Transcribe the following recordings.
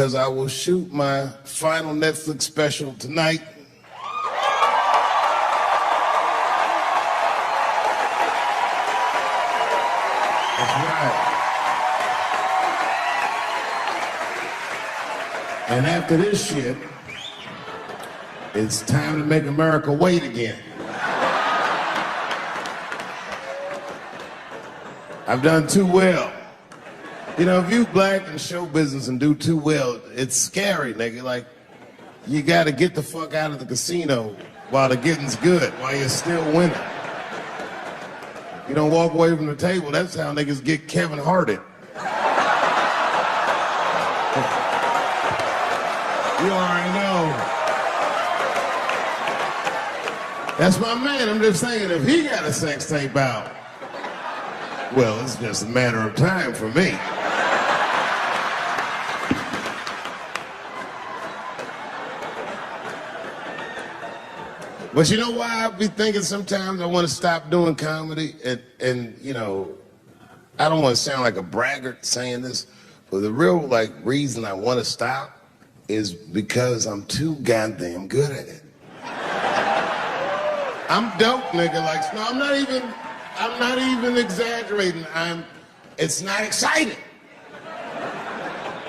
Because I will shoot my final Netflix special tonight. That's right. And after this shit, it's time to make America wait again. I've done too well. You know, if you black in show business and do too well, it's scary, nigga. Like, you gotta get the fuck out of the casino while the getting's good, while you're still winning. You don't walk away from the table, that's how niggas get Kevin Harted. You already know. That's my man. I'm just saying, if he got a sex tape out, well, it's just a matter of time for me. But you know why I be thinking sometimes I want to stop doing comedy? And you know, I don't want to sound like a braggart saying this, but the real reason I want to stop is because I'm too goddamn good at it. I'm dope, nigga. Like, no, I'm not even exaggerating. It's not exciting.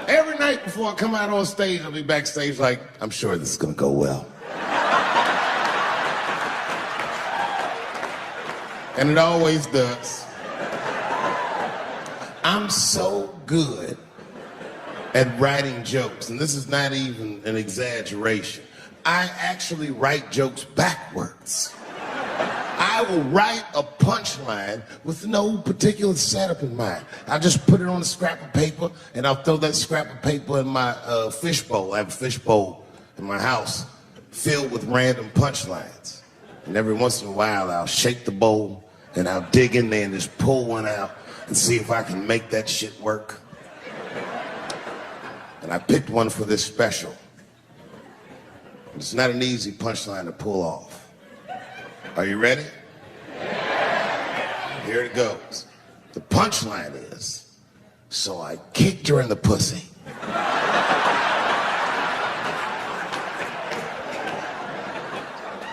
Every night before I come out on stage, I'll be backstage like, I'm sure this is gonna go well. And it always does. I'm so good at writing jokes, and this is not even an exaggeration. I actually write jokes backwards. I will write a punchline with no particular setup in mind. I'll just put it on a scrap of paper, and I'll throw that scrap of paper in my fishbowl. I have a fishbowl in my house filled with random punchlines. And every once in a while, I'll shake the bowl, and I'll dig in there and just pull one out and see if I can make that shit work. And I picked one for this special. It's not an easy punchline to pull off. Are you ready? Here it goes. The punchline is, so I kicked her in the pussy.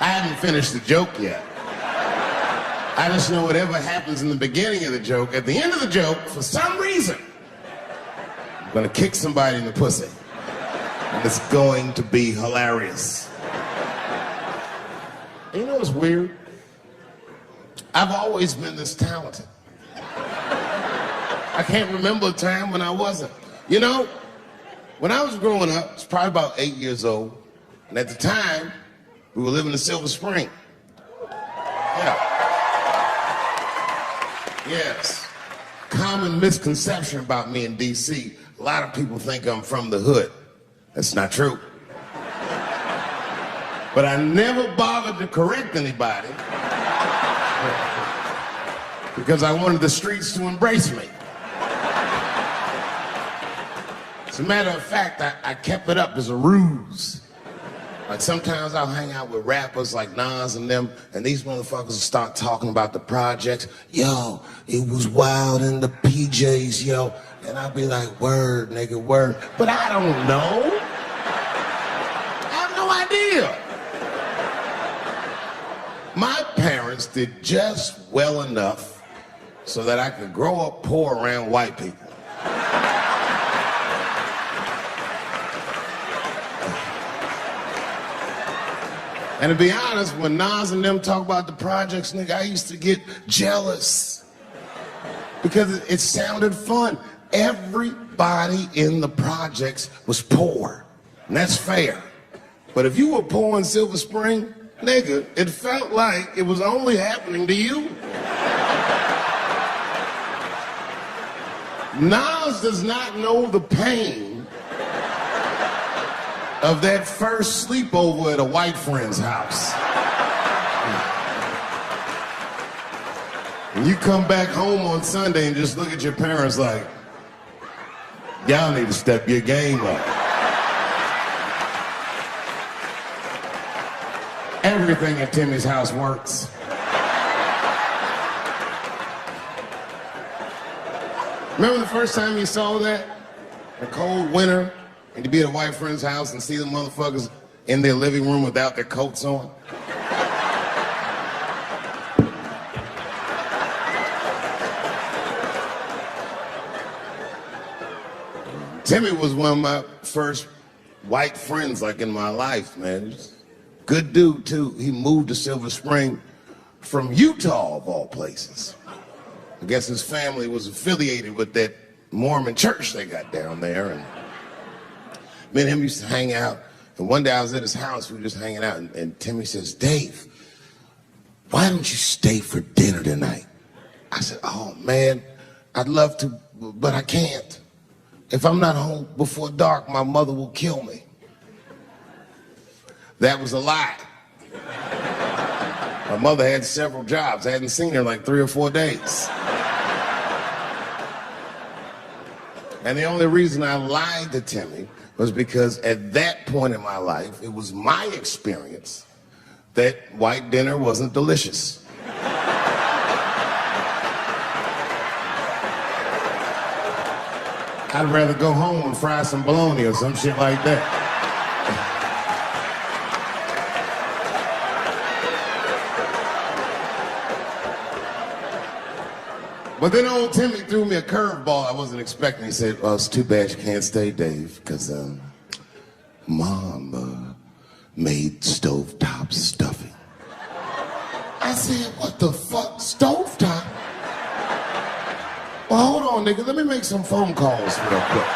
I haven't finished the joke yet. I just know whatever happens in the beginning of the joke, at the end of the joke, for some reason, I'm gonna kick somebody in the pussy. And it's going to be hilarious. And you know what's weird? I've always been this talented. I can't remember a time when I wasn't. You know, when I was growing up, I was probably about 8 years old, and at the time, we were living in Silver Spring. Yeah. Yes. Common misconception about me in D.C. A lot of people think I'm from the hood. That's not true. But I never bothered to correct anybody because I wanted the streets to embrace me. As a matter of fact, I kept it up as a ruse. Like sometimes I'll hang out with rappers like Nas and them, and these motherfuckers will start talking about the projects. Yo, it was wild in the PJs, yo. And I'll be like, word, nigga, word. But I don't know. I have no idea. My parents did just well enough so that I could grow up poor around white people. And to be honest, when Nas and them talk about the projects, nigga, I used to get jealous because it sounded fun. Everybody in the projects was poor, and that's fair. But if you were poor in Silver Spring, nigga, it felt like it was only happening to you. Nas does not know the pain of that first sleepover at a white friend's house. And you come back home on Sunday and just look at your parents like, y'all need to step your game up. Everything at Timmy's house works. Remember the first time you saw that? A cold winter, And to be at a white friend's house and see the motherfuckers in their living room without their coats on. Timmy was one of my first white friends, like, in my life, man. Good dude, too. He moved to Silver Spring from Utah, of all places. I guess his family was affiliated with that Mormon church they got down there. And me and him used to hang out. And one day I was at his house, we were just hanging out, and Timmy says, Dave, why don't you stay for dinner tonight? I said, oh, man, I'd love to, but I can't. If I'm not home before dark, my mother will kill me. That was a lie. My mother had several jobs. I hadn't seen her like 3 or 4 days. And the only reason I lied to Timmy was because at that point in my life, it was my experience that white dinner wasn't delicious. I'd rather go home and fry some bologna or some shit like that. But then old Timmy threw me a curveball I wasn't expecting. He said, well, it's too bad you can't stay, Dave, because Mom made stovetop stuffing. I said, what the fuck, stovetop? Well, hold on, nigga. Let me make some phone calls real quick.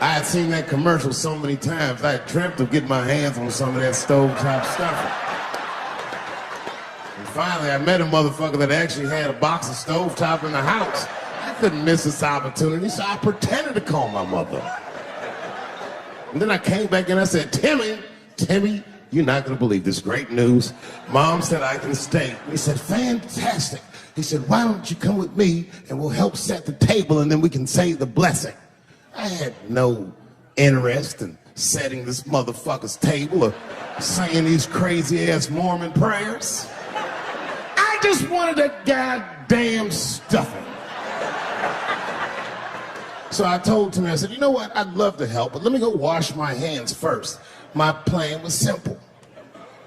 I had seen that commercial so many times. I had dreamt of getting my hands on some of that stovetop stuffing. And finally, I met a motherfucker that actually had a box of stovetop in the house. I couldn't miss this opportunity, so I pretended to call my mother. And then I came back and I said, Timmy, you're not gonna believe this great news. Mom said I can stay. He said, fantastic. He said, why don't you come with me and we'll help set the table and then we can say the blessing. I had no interest in setting this motherfucker's table or saying these crazy ass Mormon prayers. I just wanted that goddamn stuffing. So I told Timmy, I said, you know what, I'd love to help, but let me go wash my hands first. My plan was simple.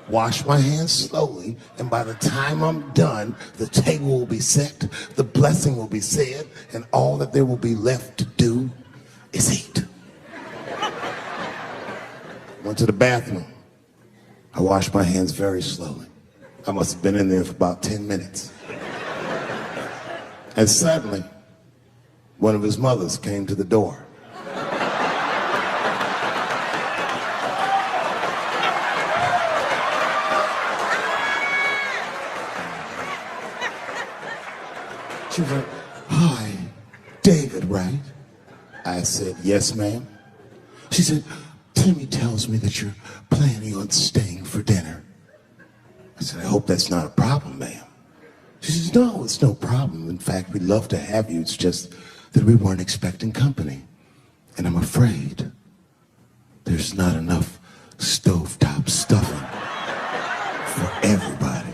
Wash my hands slowly, and by the time I'm done, the table will be set, the blessing will be said, and all that there will be left to do is eat. Went to the bathroom. I washed my hands very slowly. I must have been in there for about 10 minutes. And suddenly, one of his mothers came to the door. She was like, hi, David, right? I said, yes, ma'am. She said, Timmy tells me that you're planning on staying for dinner. I said, I hope that's not a problem, ma'am. She says, no, it's no problem. In fact, we'd love to have you. It's just that we weren't expecting company. And I'm afraid there's not enough stovetop stuffing for everybody.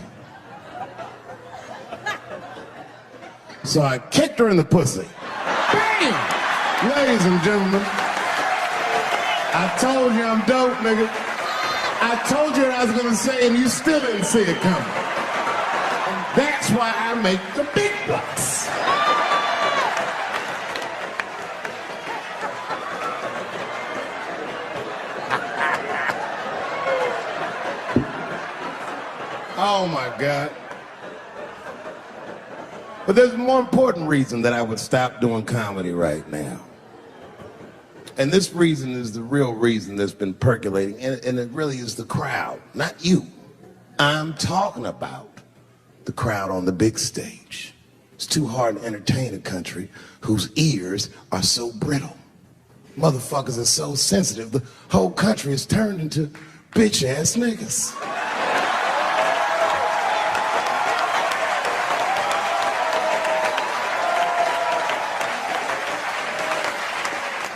So I kicked her in the pussy. Bam! Ladies and gentlemen, I told you I'm dope, nigga. I told you what I was gonna say and you still didn't see it coming. And that's why I make the big bucks. Oh my God. But there's a more important reason that I would stop doing comedy right now. And this reason is the real reason that's been percolating, and it really is the crowd, not you. I'm talking about the crowd on the big stage. It's too hard to entertain a country whose ears are so brittle. Motherfuckers are so sensitive, the whole country is turned into bitch-ass niggas.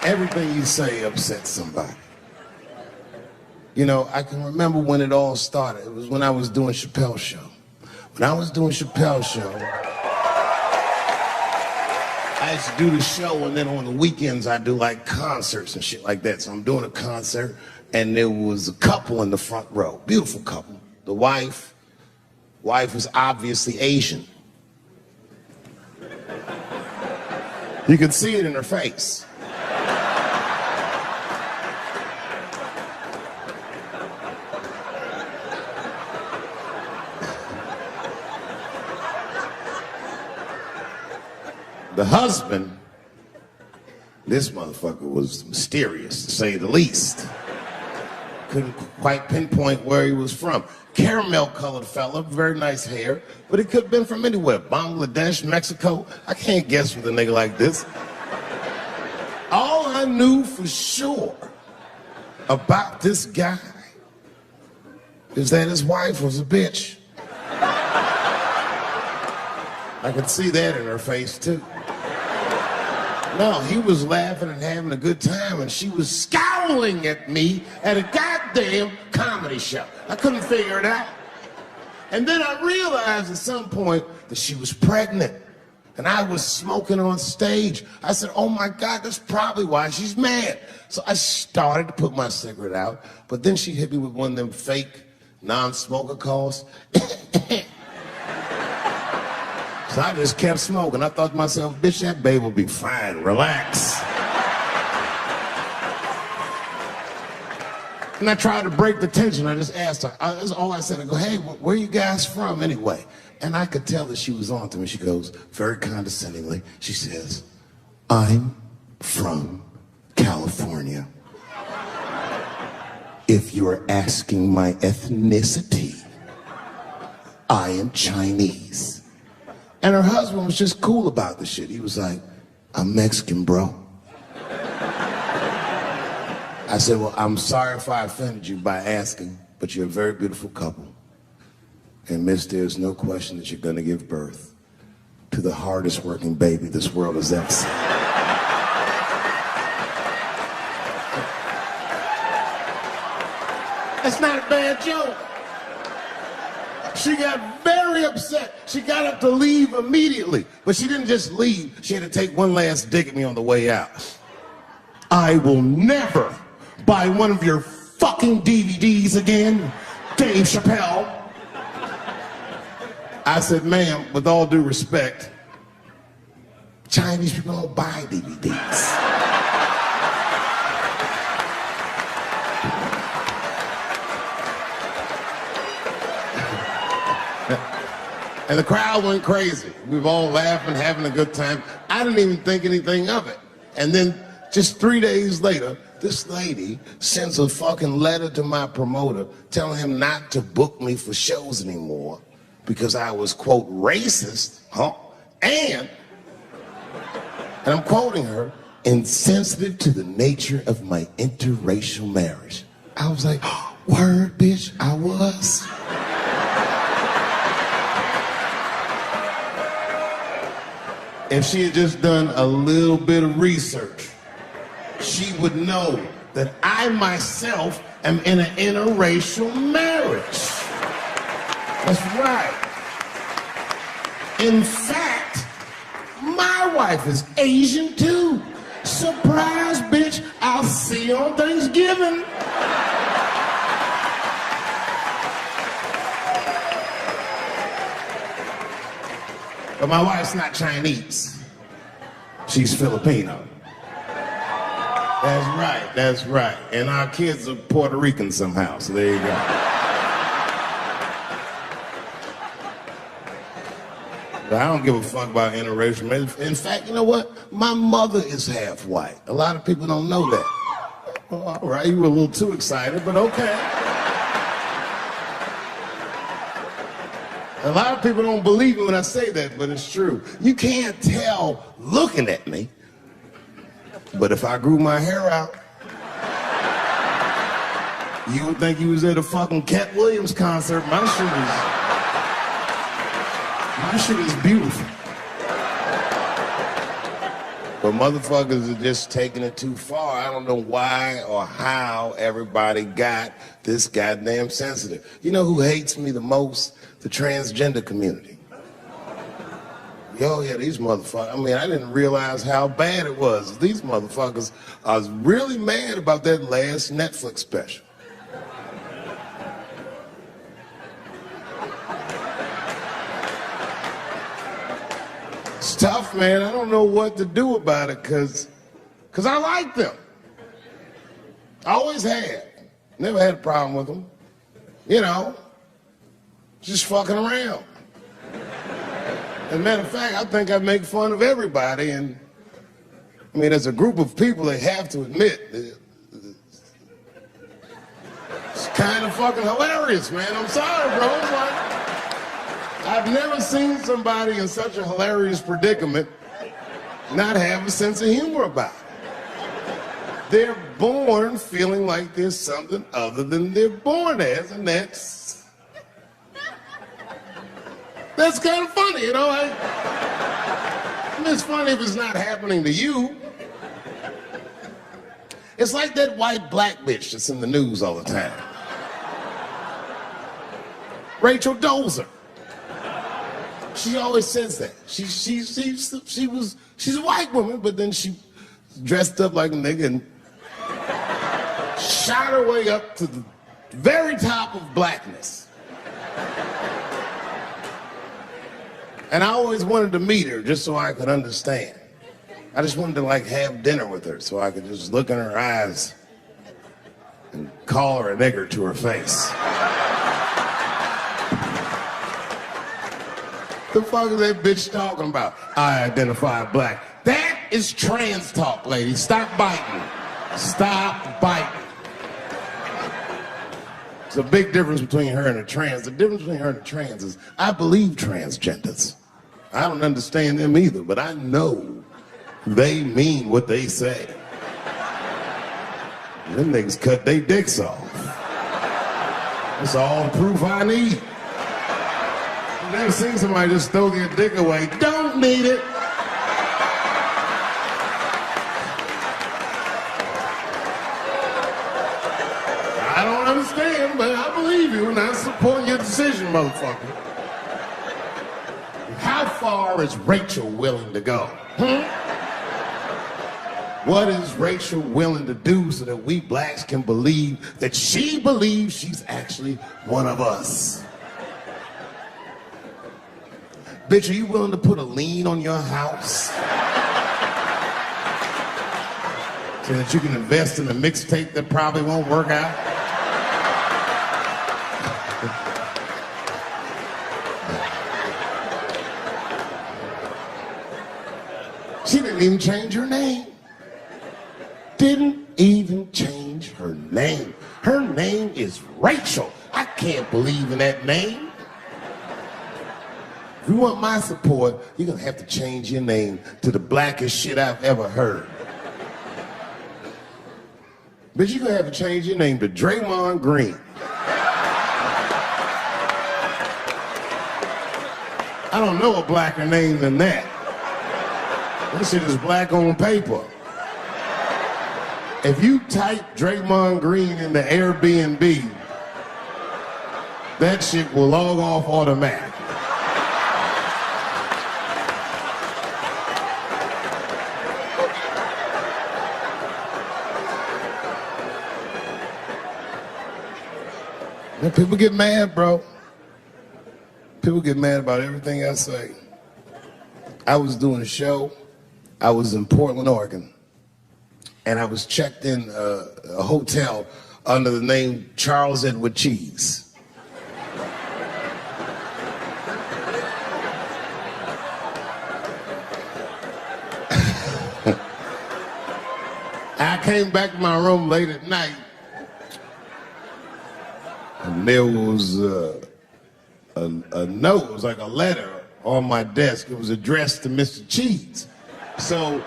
Everything you say upsets somebody. You know, I can remember when it all started. It was when I was doing Chappelle's show. When I was doing Chappelle's show, I used to do the show, and then on the weekends I do like concerts and shit like that. So I'm doing a concert, and there was a couple in the front row, beautiful couple. The wife was obviously Asian. You could see it in her face. The husband, this motherfucker was mysterious, to say the least. Couldn't quite pinpoint where he was from. Caramel-colored fella, very nice hair, but he could have been from anywhere. Bangladesh, Mexico. I can't guess with a nigga like this. All I knew for sure about this guy is that his wife was a bitch. I could see that in her face, too. No, he was laughing and having a good time, and she was scowling at me at a goddamn comedy show. I couldn't figure it out. And then I realized at some point that she was pregnant, and I was smoking on stage. I said, oh my God, that's probably why she's mad. So I started to put my cigarette out, but then she hit me with one of them fake non-smoker calls. So I just kept smoking. I thought to myself, bitch, that babe will be fine. Relax. And I tried to break the tension. I just asked her. That's all I said. I go, hey, where are you guys from anyway? And I could tell that she was on to me. She goes, very condescendingly, she says, I'm from California. If you're asking my ethnicity, I am Chinese. And her husband was just cool about the shit. He was like, I'm Mexican, bro. I said, well, I'm sorry if I offended you by asking, but you're a very beautiful couple. And miss, there's no question that you're gonna give birth to the hardest working baby this world has ever seen. That's not a bad joke. She got very upset. She got up to leave immediately. But she didn't just leave. She had to take one last dig at me on the way out. I will never buy one of your fucking DVDs again, Dave Chappelle. I said, ma'am, with all due respect, Chinese people don't buy DVDs. And the crowd went crazy. We were all laughing, having a good time. I didn't even think anything of it. And then just 3 days later, this lady sends a fucking letter to my promoter telling him not to book me for shows anymore because I was, quote, racist, and I'm quoting her, insensitive to the nature of my interracial marriage. I was like, word, bitch, I was. If she had just done a little bit of research, she would know that I myself am in an interracial marriage. That's right. In fact, my wife is Asian too. Surprise, bitch, I'll see you on Thanksgiving. But my wife's not Chinese. She's Filipino. That's right. And our kids are Puerto Rican somehow, so there you go. But I don't give a fuck about interracial marriage. In fact, you know what? My mother is half white. A lot of people don't know that. Well, all right, you were a little too excited, but okay. A lot of people don't believe me when I say that, but it's true. You can't tell looking at me, but if I grew my hair out, you would think you was at a fucking Cat Williams concert. My shit is beautiful. But motherfuckers are just taking it too far. I don't know why or how everybody got this goddamn sensitive. You know who hates me the most? The transgender community. Yo, yeah, these motherfuckers. I mean, I didn't realize how bad it was. These motherfuckers, I was really mad about that last Netflix special. It's tough, man. I don't know what to do about it because I like them. I always have. Never had a problem with them. You know, just fucking around. As a matter of fact, I think I make fun of everybody, and I mean, as a group of people, they have to admit it's kind of fucking hilarious, man. I'm sorry, bro. It's like, I've never seen somebody in such a hilarious predicament not have a sense of humor about it. They're born feeling like there's something other than they're born as, and that's kind of funny, you know? I mean, it's funny if it's not happening to you. It's like that white black bitch that's in the news all the time. Rachel Dozer. She always says that. She's a white woman, but then she dressed up like a nigga and shot her way up to the very top of blackness. And I always wanted to meet her just so I could understand. I just wanted to like have dinner with her so I could just look in her eyes and call her a nigger to her face. The fuck is that bitch talking about? I identify black. That is trans talk, lady. Stop biting. Stop biting. There's a big difference between her and a trans. The difference between her and a trans is I believe transgenders. I don't understand them either, but I know they mean what they say. Them niggas cut their dicks off. That's all the proof I need. I've never seen somebody just throw their dick away. Don't need it. I don't understand, but I believe you and I support your decision, motherfucker. How far is Rachel willing to go? What is Rachel willing to do so that we blacks can believe that she believes she's actually one of us? Bitch, are you willing to put a lien on your house so that you can invest in a mixtape that probably won't work out? She didn't even change her name. Didn't even change her name. Her name is Rachel. I can't believe in that name. If you want my support, you're gonna have to change your name to the blackest shit I've ever heard. But you're gonna have to change your name to Draymond Green. I don't know a blacker name than that. This shit is black on paper. If you type Draymond Green into Airbnb, that shit will log off automatic. And people get mad, bro. People get mad about everything I say. I was doing a show. I was in Portland, Oregon. And I was checked in a hotel under the name Charles Edward Cheese. I came back to my room late at night, and there was a note. It was like a letter on my desk. It was addressed to Mr. Cheese. So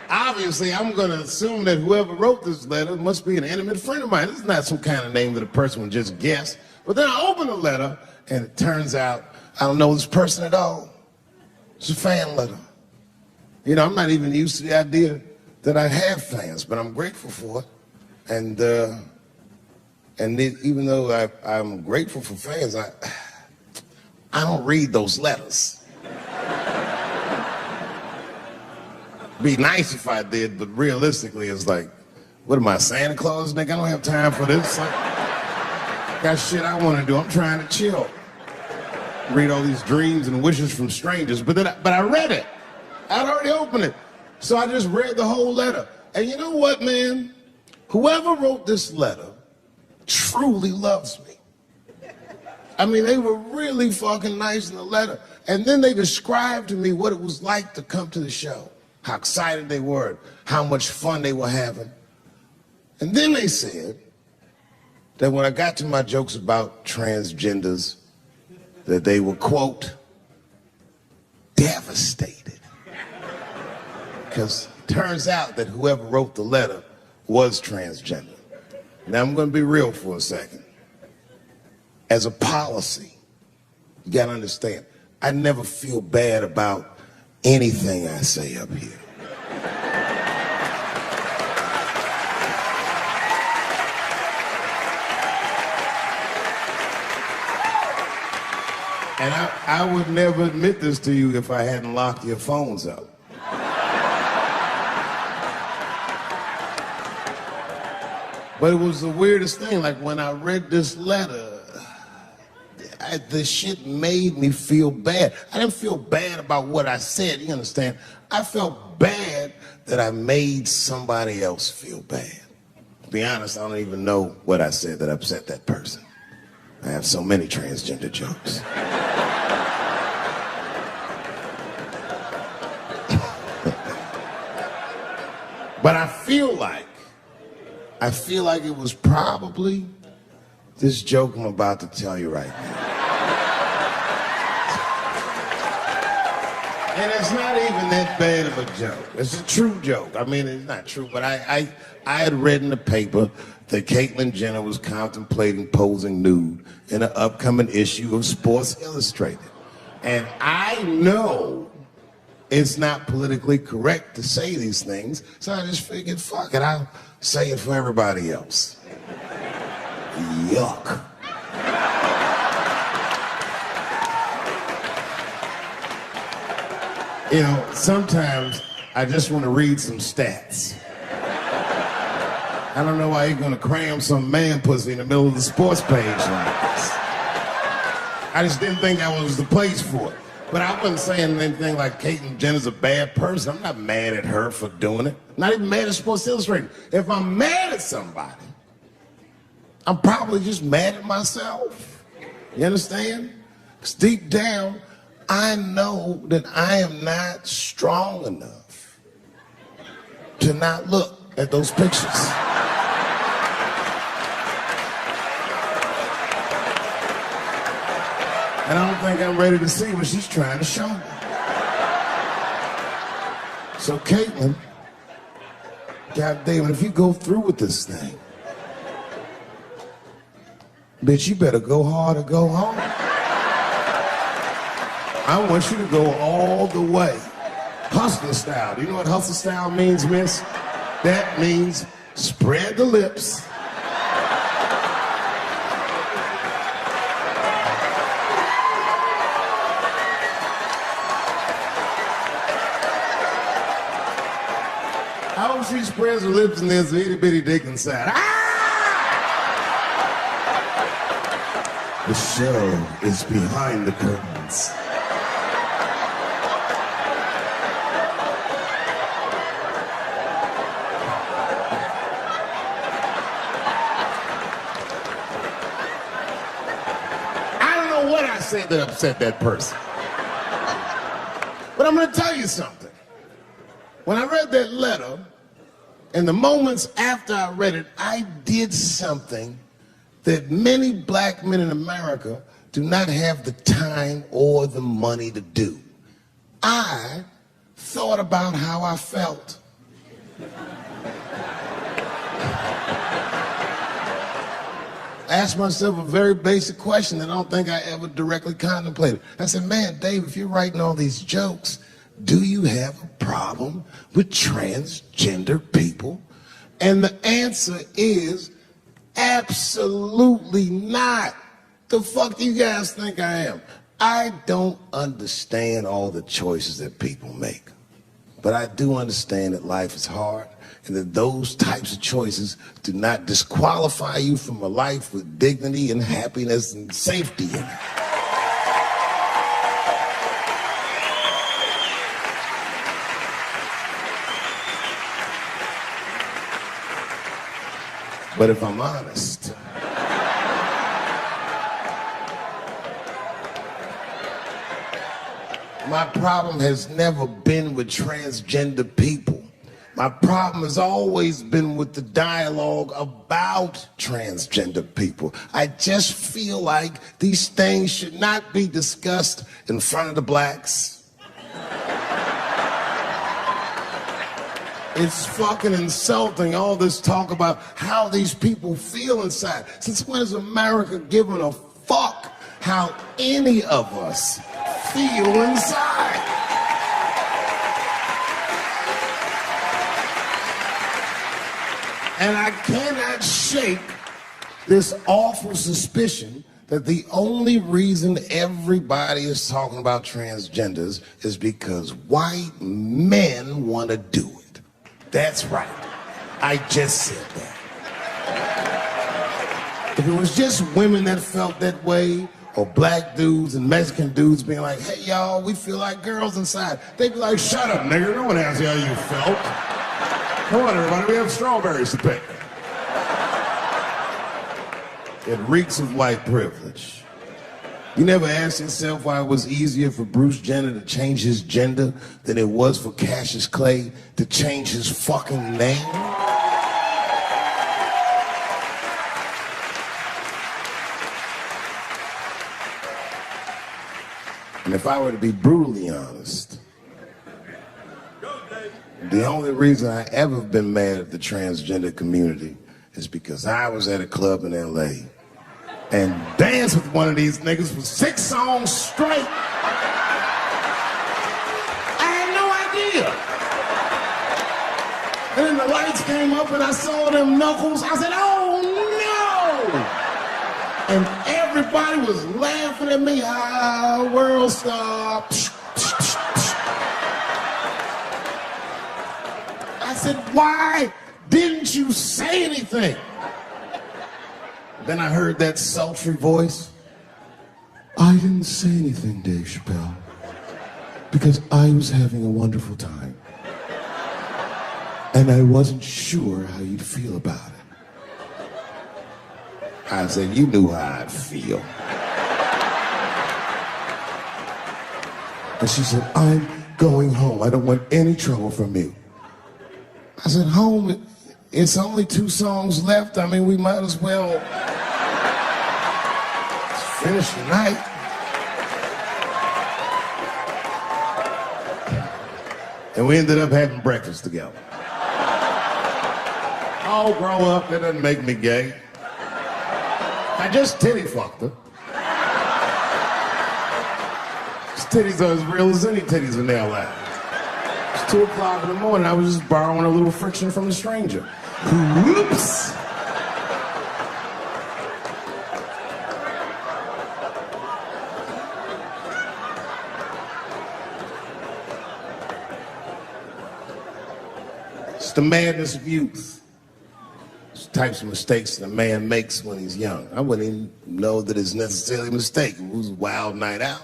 obviously, I'm going to assume that whoever wrote this letter must be an intimate friend of mine. This is not some kind of name that a person would just guess. But then I open the letter, and it turns out I don't know this person at all. It's a fan letter. You know, I'm not even used to the idea that I have fans, but I'm grateful for it. And even though I'm grateful for fans, I don't read those letters. Be nice if I did, but realistically, it's like, what am I, Santa Claus, nigga? I don't have time for this. Like, got shit I want to do. I'm trying to chill. Read all these dreams and wishes from strangers, but I read it. I'd already opened it. So I just read the whole letter. And you know what, man? Whoever wrote this letter truly loves me. I mean, they were really fucking nice in the letter. And then they described to me what it was like to come to the show, how excited they were, how much fun they were having. And then they said that when I got to my jokes about transgenders, that they were, quote, devastated. Because it turns out that whoever wrote the letter was transgender. Now I'm going to be real for a second. As a policy, you got to understand, I never feel bad about anything I say up here. And I would never admit this to you if I hadn't locked your phones up. But it was the weirdest thing. Like when I read this letter, this shit made me feel bad. I didn't feel bad about what I said, you understand? I felt bad that I made somebody else feel bad. To be honest, I don't even know what I said that upset that person. I have so many transgender jokes. But I feel like it was probably this joke I'm about to tell you right now. And it's not even that bad of a joke. It's a true joke. I mean, it's not true, but I had read in the paper that Caitlyn Jenner was contemplating posing nude in an upcoming issue of Sports Illustrated. And I know it's not politically correct to say these things, so I just figured, fuck it, I'll say it for everybody else. Yuck. You know, sometimes I just want to read some stats. I don't know why you're gonna cram some man pussy in the middle of the sports page like this. I just didn't think that was the place for it. But I wasn't saying anything like Caitlyn Jenner's a bad person. I'm not mad at her for doing it. I'm not even mad at Sports Illustrated. If I'm mad at somebody, I'm probably just mad at myself. You understand? Because deep down, I know that I am not strong enough to not look at those pictures. And I don't think I'm ready to see what she's trying to show me. So Caitlyn, goddamn, if you go through with this thing, bitch, you better go hard or go home. I want you to go all the way. Hustler style. Do you know what hustler style means, miss? That means spread the lips. I hope she spreads her lips and there's an itty bitty dick inside. Ah! The show is behind the curtains. I don't know what I said that upset that person. But I'm going to tell you something. When I read that letter, in the moments after I read it, I did something that many black men in America do not have the time or the money to do. I thought about how I felt. I asked myself a very basic question that I don't think I ever directly contemplated. I said, man, Dave, if you're writing all these jokes, do you have a problem with transgender people? And the answer is absolutely not. The fuck do you guys think I am? I don't understand all the choices that people make. But I do understand that life is hard and that those types of choices do not disqualify you from a life with dignity and happiness and safety in it. But if I'm honest, my problem has never been with transgender people. My problem has always been with the dialogue about transgender people. I just feel like these things should not be discussed in front of the blacks. It's fucking insulting, all this talk about how these people feel inside. Since when has America given a fuck how any of us feel inside? And I cannot shake this awful suspicion that the only reason everybody is talking about transgenders is because white men want to do it. That's right. I just said that. If it was just women that felt that way, or black dudes and Mexican dudes being like, hey, y'all, we feel like girls inside, they'd be like, shut up, nigga. No one asked you how you felt. Come on, everybody, we have strawberries to pick. It reeks of white privilege. You never asked yourself why it was easier for Bruce Jenner to change his gender than it was for Cassius Clay to change his fucking name? And if I were to be brutally honest, the only reason I ever been mad at the transgender community is because I was at a club in LA and danced with one of these niggas for 6 songs straight. I had no idea. And then the lights came up and I saw them knuckles. I said, oh no! And everybody was laughing at me. Ah, world star. I said, why didn't you say anything? Then I heard that sultry voice. I didn't say anything, Dave Chappelle, because I was having a wonderful time. And I wasn't sure how you'd feel about it. I said, you knew how I'd feel. And she said, I'm going home. I don't want any trouble from you. I said, home, it's only 2 songs left. I mean, we might as well finish the night. And we ended up having breakfast together. Oh, grow up, that doesn't make me gay. I just titty fucked her. His titties are as real as any titties in their life. It's 2 o'clock in the morning. I was just borrowing a little friction from a stranger. Whoops! It's the madness of youth. It's the types of mistakes that a man makes when he's young. I wouldn't even know that it's necessarily a mistake. It was a wild night out.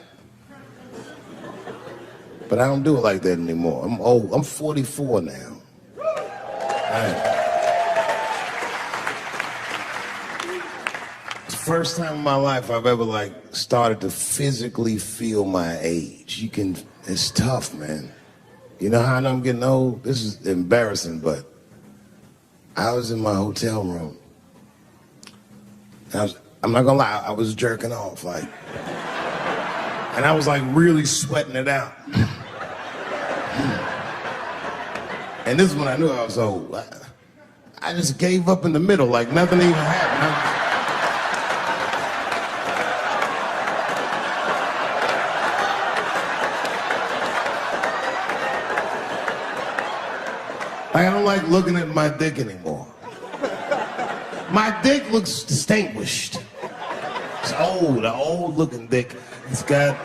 But I don't do it like that anymore. I'm old. I'm 44 now. It's the first time in my life I've ever started to physically feel my age. It's tough, man. You know how I know I'm getting old? This is embarrassing, but I was in my hotel room. I'm not gonna lie, I was jerking off, and I was really sweating it out. And this is when I knew I was old. I just gave up in the middle, like nothing even happened. I don't like looking at my dick anymore. My dick looks distinguished. It's old, an old looking dick. It's got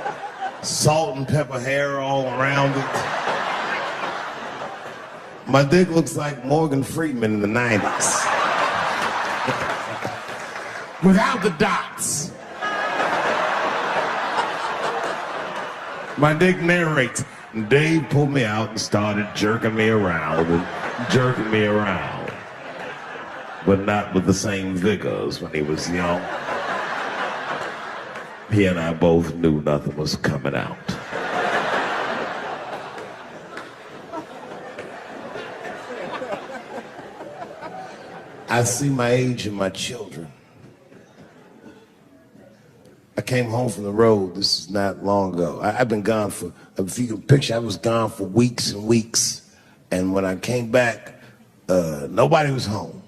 salt and pepper hair all around it. My dick looks like Morgan Freeman in the 90s. Without the dots. My dick narrates. Dave pulled me out and started jerking me around and jerking me around. But not with the same vigor as when he was young. He and I both knew nothing was coming out. I see my age in my children. I came home from the road, this is not long ago. I've been gone for, if you can picture, I was gone for weeks and weeks. And when I came back, nobody was home.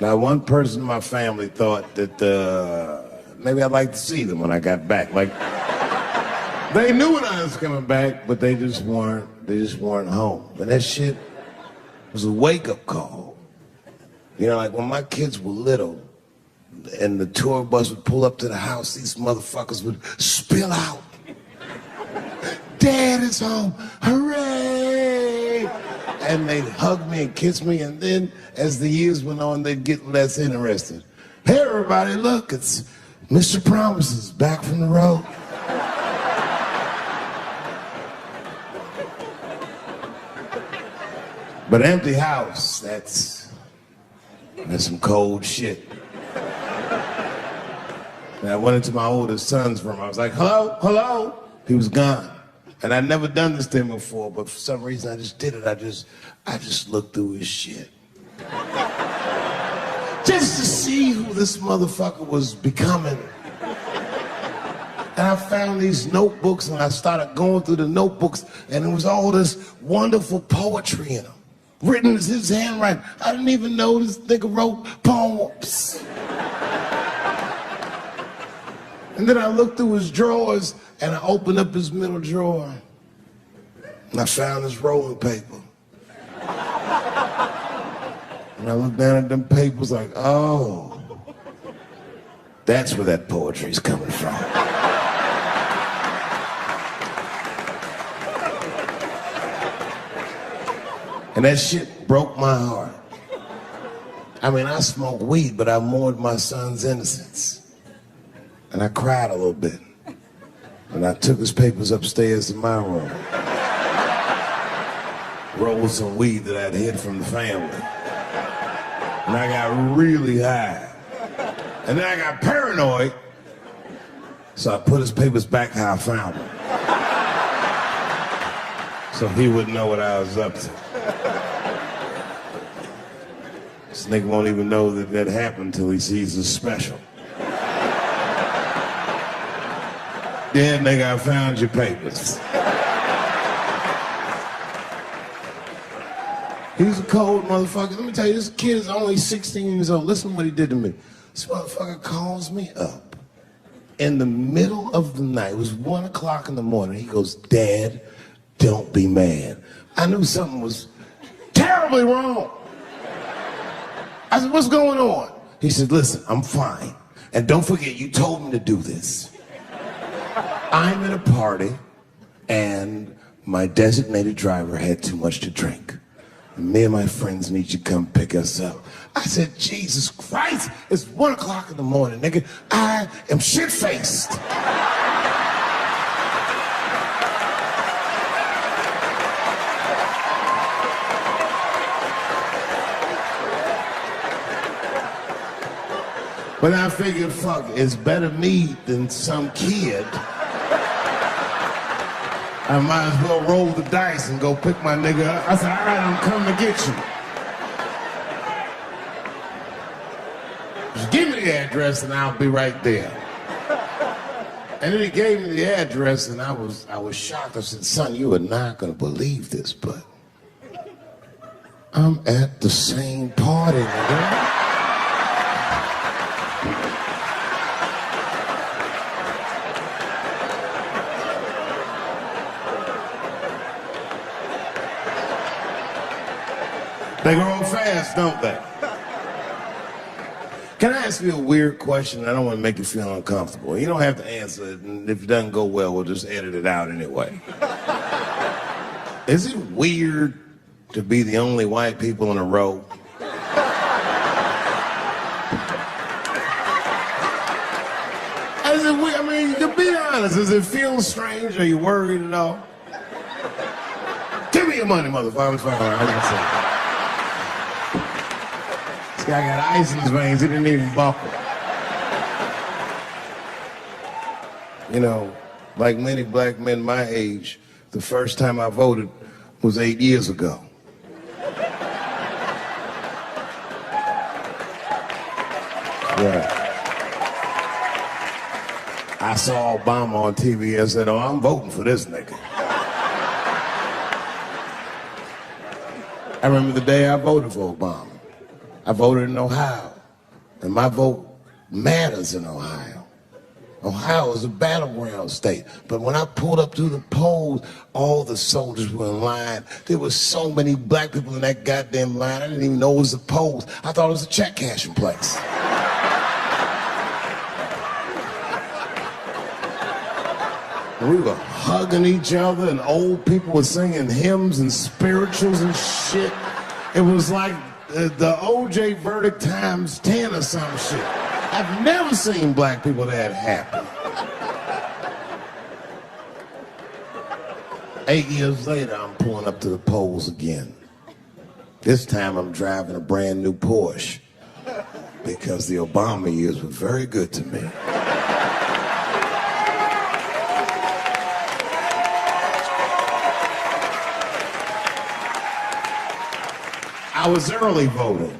Now, one person in my family thought that maybe I'd like to see them when I got back. Like, they knew when I was coming back, but they just weren't home. And that shit was a wake-up call. You know, like when my kids were little, and the tour bus would pull up to the house, these motherfuckers would spill out. Dad is home, hooray! And they'd hug me and kiss me, and then as the years went on, they'd get less interested. Hey everybody, look, it's Mr. Promises back from the road. But empty house, that's some cold shit. And I went into my oldest son's room. I was like, hello, hello. He was gone. And I'd never done this to him before, but for some reason I just did it. I just looked through his shit. Just to see who this motherfucker was becoming. And I found these notebooks and I started going through the notebooks and there was all this wonderful poetry in them. Written in his handwriting. I didn't even know this nigga wrote poems. And then I looked through his drawers and I opened up his middle drawer and I found his rolling paper. And I looked down at them papers like, oh, that's where that poetry's coming from. And that shit broke my heart. I mean, I smoked weed, but I mourned my son's innocence. And I cried a little bit. And I took his papers upstairs in my room. Rolled some weed that I'd hid from the family. And I got really high. And then I got paranoid. So I put his papers back how I found them. So he wouldn't know what I was up to. This nigga won't even know that that happened until he sees the special. Yeah, nigga, I found your papers. He's a cold motherfucker. Let me tell you, this kid is only 16 years old. Listen to what he did to me. This motherfucker calls me up in the middle of the night. It was 1 o'clock in the morning. He goes, Dad, don't be mad. I knew something was terribly wrong. I said, what's going on? He said, listen, I'm fine. And don't forget, you told me to do this. I'm at a party, and my designated driver had too much to drink. Me and my friends need you to come pick us up. I said, Jesus Christ, it's 1 o'clock in the morning, nigga. I am shit-faced. But I figured, fuck, it's better me than some kid. I might as well roll the dice and go pick my nigga up. I said, all right, I'm coming to get you. Just give me the address and I'll be right there. And then he gave me the address and I was shocked. I said, son, you are not gonna believe this, but I'm at the same party, nigga. They grow fast, don't they? Can I ask you a weird question? I don't want to make you feel uncomfortable. You don't have to answer it, and if it doesn't go well, we'll just edit it out anyway. Is it weird to be the only white people in a row? Is it weird? I mean, to be honest, does it feel strange? Are you worried at all? Give me your money, motherfucker. I'm fine. This guy got ice in his veins. He didn't even buckle. You know, like many black men my age, the first time I voted was 8 years ago. Yeah. I saw Obama on TV and said, oh, I'm voting for this nigga. I remember the day I voted for Obama. I voted in Ohio, and my vote matters in Ohio. Ohio is a battleground state, but when I pulled up to the polls, all the soldiers were in line. There were so many black people in that goddamn line, I didn't even know it was the polls. I thought it was a check cashing place. And we were hugging each other, and old people were singing hymns and spirituals and shit. It was like the OJ verdict times 10 or some shit. I've never seen black people that happy. 8 years later, I'm pulling up to the polls again. This time I'm driving a brand new Porsche because the Obama years were very good to me. I was early voting,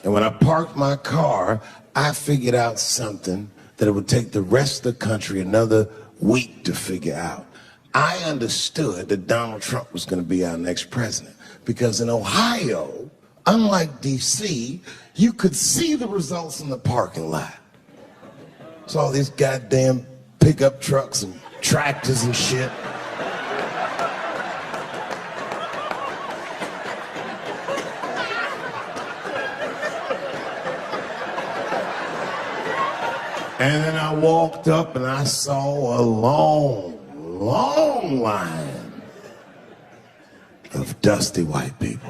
and when I parked my car, I figured out something that it would take the rest of the country another week to figure out. I understood that Donald Trump was going to be our next president because in Ohio, unlike D.C., you could see the results in the parking lot. Saw all these goddamn pickup trucks and tractors and shit. And then I walked up and I saw a long, long line of dusty white people.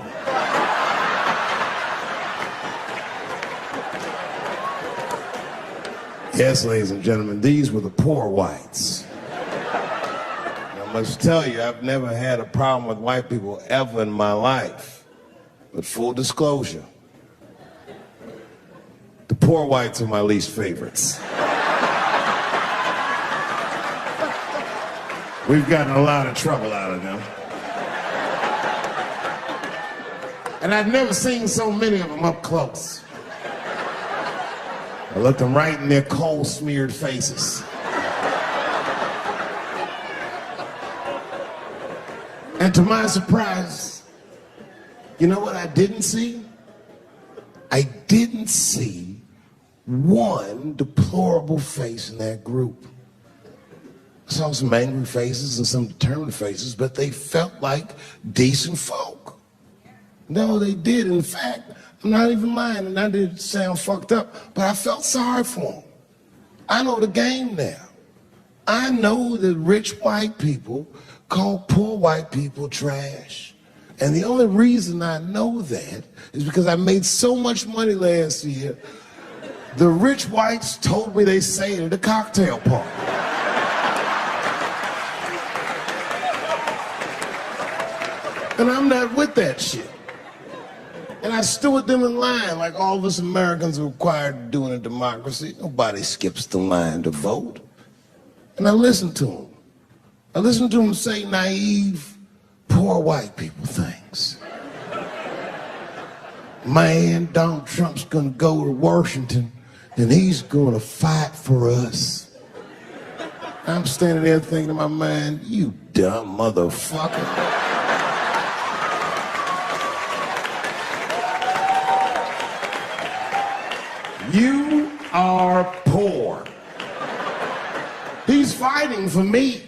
Yes, ladies and gentlemen, these were the poor whites. And I must tell you, I've never had a problem with white people ever in my life. But full disclosure, the poor whites are my least favorites. We've gotten a lot of trouble out of them. And I've never seen so many of them up close. I looked them right in their coal-smeared faces. And to my surprise, you know what I didn't see? I didn't see one deplorable face in that group. I saw some angry faces and some determined faces, but they felt like decent folk. No, they did. In fact, I'm not even lying, and I did sound fucked up, but I felt sorry for them. I know the game now. I know that rich white people call poor white people trash. And the only reason I know that is because I made so much money last year, the rich whites told me they say it at a cocktail party. And I'm not with that shit. And I stood with them in line like all of us Americans are required to do in a democracy. Nobody skips the line to vote. And I listened to them. I listened to them say naive, poor white people things. Man, Donald Trump's gonna go to Washington and he's gonna fight for us. I'm standing there thinking in my mind, you dumb motherfucker. You are poor. He's fighting for me.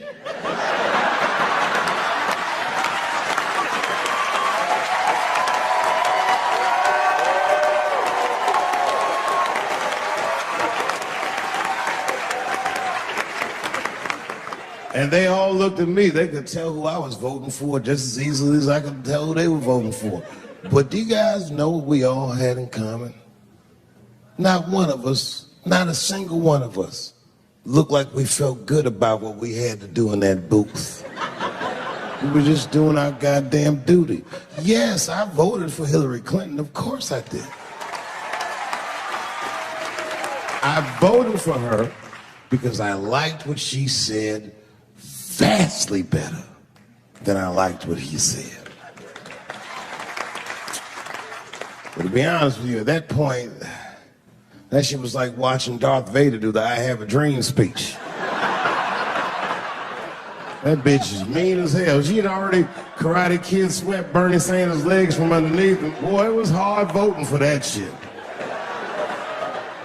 And they all looked at me. They could tell who I was voting for just as easily as I could tell who they were voting for. But do you guys know what we all had in common? Not one of us, not a single one of us, looked like we felt good about what we had to do in that booth. We were just doing our goddamn duty. Yes, I voted for Hillary Clinton. Of course I did. I voted for her because I liked what she said vastly better than I liked what he said. But to be honest with you, at that point, that shit was like watching Darth Vader do the I Have a Dream speech. That bitch is mean as hell. She had already Karate Kid swept Bernie Sanders' legs from underneath him. Boy, it was hard voting for that shit.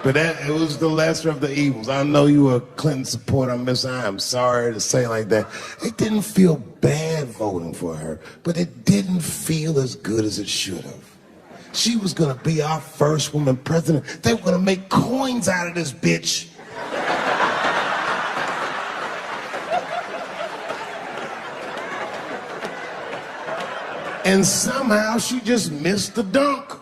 But it was the lesser of the evils. I know you were a Clinton supporter, Miss. I am sorry to say like that. It didn't feel bad voting for her, but it didn't feel as good as it should have. She was gonna be our first woman president. They were gonna make coins out of this bitch. And somehow she just missed the dunk.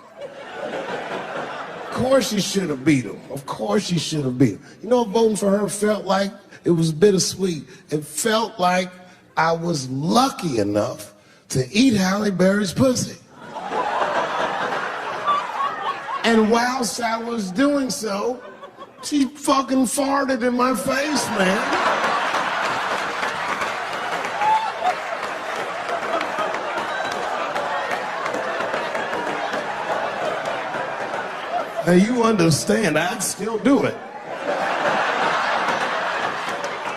Of course she should have beat him. Of course she should have beat him. You know what voting for her felt like? It was bittersweet. It felt like I was lucky enough to eat Halle Berry's pussy. And whilst I was doing so, she fucking farted in my face, man. Now you understand, I'd still do it.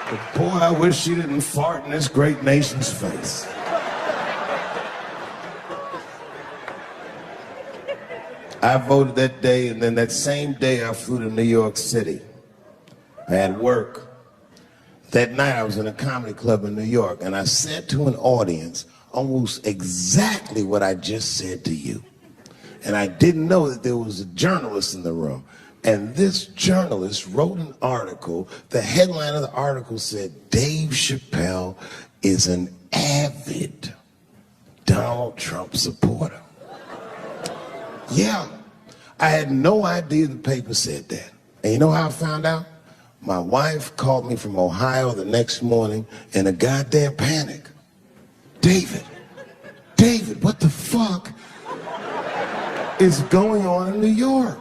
But boy, I wish she didn't fart in this great nation's face. I voted that day, and then that same day I flew to New York City. I had work. That night I was in a comedy club in New York, and I said to an audience almost exactly what I just said to you. And I didn't know that there was a journalist in the room. And this journalist wrote an article. The headline of the article said, Dave Chappelle is an avid Donald Trump supporter. Yeah, I had no idea the paper said that. And you know how I found out? My wife called me from Ohio the next morning in a goddamn panic. David, what the fuck is going on in New York?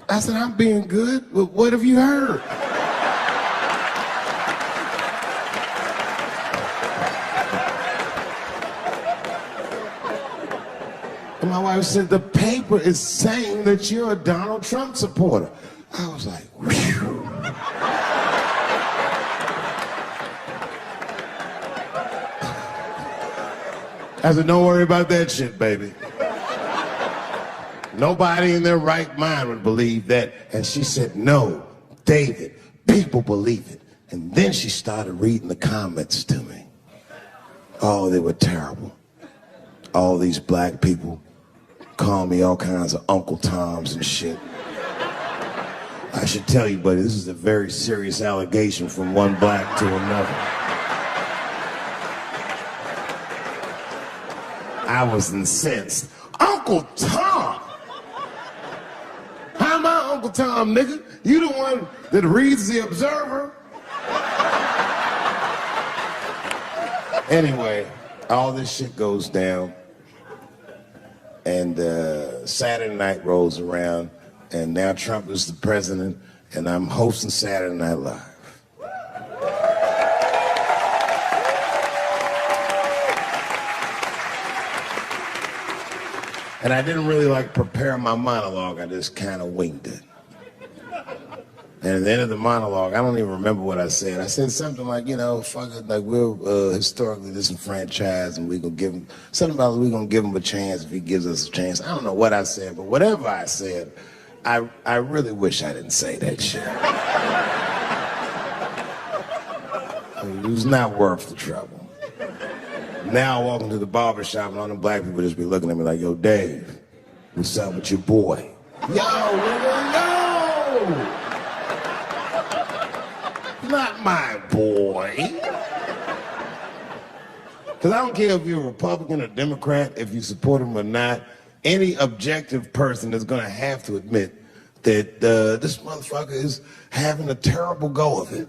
I said, I'm being good, but what have you heard? And my wife said, the paper is saying that you're a Donald Trump supporter. I was like, whew. I said, don't worry about that shit, baby. Nobody in their right mind would believe that. And she said, no, David, people believe it. And then she started reading the comments to me. Oh, they were terrible. All these black people call me all kinds of Uncle Toms and shit. I should tell you, buddy, this is a very serious allegation from one black to another. I was incensed. Uncle Tom? How am I Uncle Tom, nigga? You the one that reads the Observer? Anyway, all this shit goes down, and Saturday night rolls around, and now Trump is the president, and I'm hosting Saturday Night Live. And I didn't really prepare my monologue, I just kind of winged it. And at the end of the monologue, I don't even remember what I said. I said something like, you know, fuck it, like we're historically disenfranchised and we're gonna give him, something about we're gonna give him a chance if he gives us a chance. I don't know what I said, but whatever I said, I really wish I didn't say that shit. It was not worth the trouble. Now I walk into the barbershop and all the black people just be looking at me like, yo, Dave, what's up with your boy? Yo, nigga, yo! not my boy. Because I don't care if you're a Republican or Democrat, if you support him or not, any objective person is going to have to admit that this motherfucker is having a terrible go of it.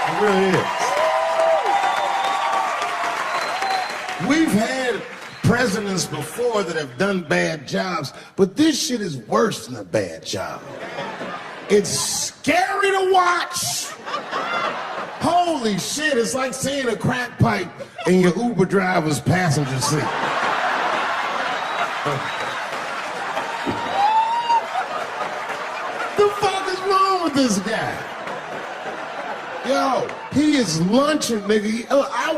It really is. We've had presidents before that have done bad jobs, but this shit is worse than a bad job. It's scary to watch. Holy shit, it's like seeing a crack pipe in your Uber driver's passenger seat. The fuck is wrong with this guy? Yo, he is lunching, nigga. I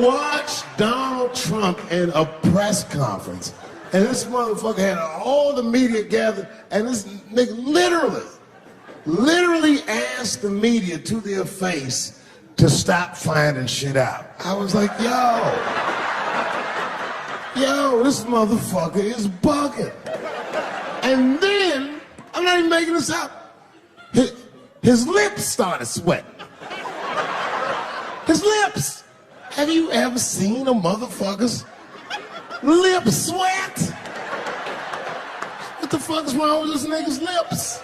watched Donald Trump in a press conference, and this motherfucker had all the media gathered, and this nigga literally asked the media to their face to stop finding shit out. I was like, yo, this motherfucker is bugging. And then, I'm not even making this up, his lips started sweating. His lips. Have you ever seen a motherfucker's lip sweat? What the fuck is wrong with this nigga's lips?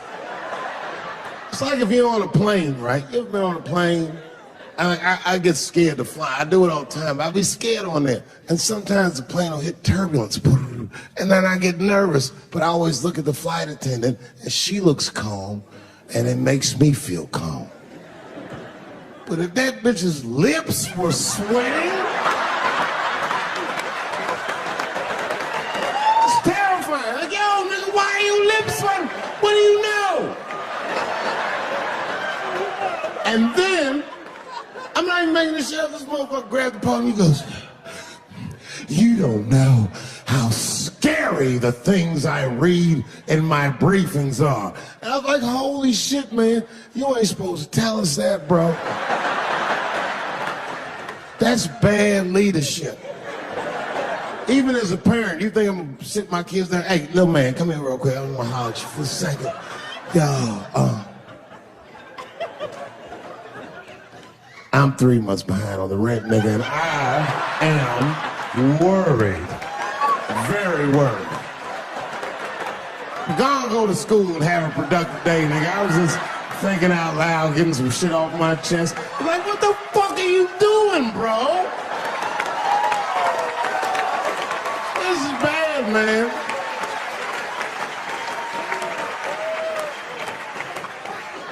It's like if you're on a plane, right? You ever been on a plane? I get scared to fly. I do it all the time. I be scared on there. And sometimes the plane will hit turbulence. And then I get nervous. But I always look at the flight attendant, and she looks calm, and it makes me feel calm. But if that bitch's lips were sweating, it's terrifying. Like, yo, nigga, why are your lips sweating? What do you know? And then, I'm not even making this shit up. This motherfucker grabbed the podium, he goes, you don't know how scary the things I read in my briefings are. And I was like, holy shit, man, you ain't supposed to tell us that, bro. That's bad leadership. Even as a parent, you think I'm gonna sit my kids down? Hey, little man, come here real quick. I want to holler at you for a second. Yo, I'm 3 months behind on the rent, nigga, and I am worried. Very worried. Gonna go to school and have a productive day, nigga. I was just thinking out loud, getting some shit off my chest. Like, what the fuck are you doing, bro? This is bad, man.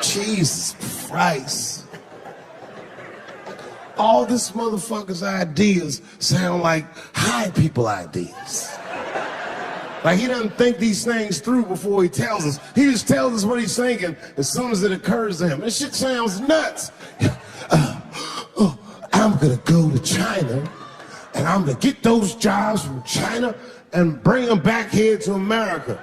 Jesus Christ. All this motherfucker's ideas sound like high people ideas. Like, he doesn't think these things through before he tells us. He just tells us what he's thinking as soon as it occurs to him. This shit sounds nuts. I'm gonna go to China, and I'm gonna get those jobs from China and bring them back here to America.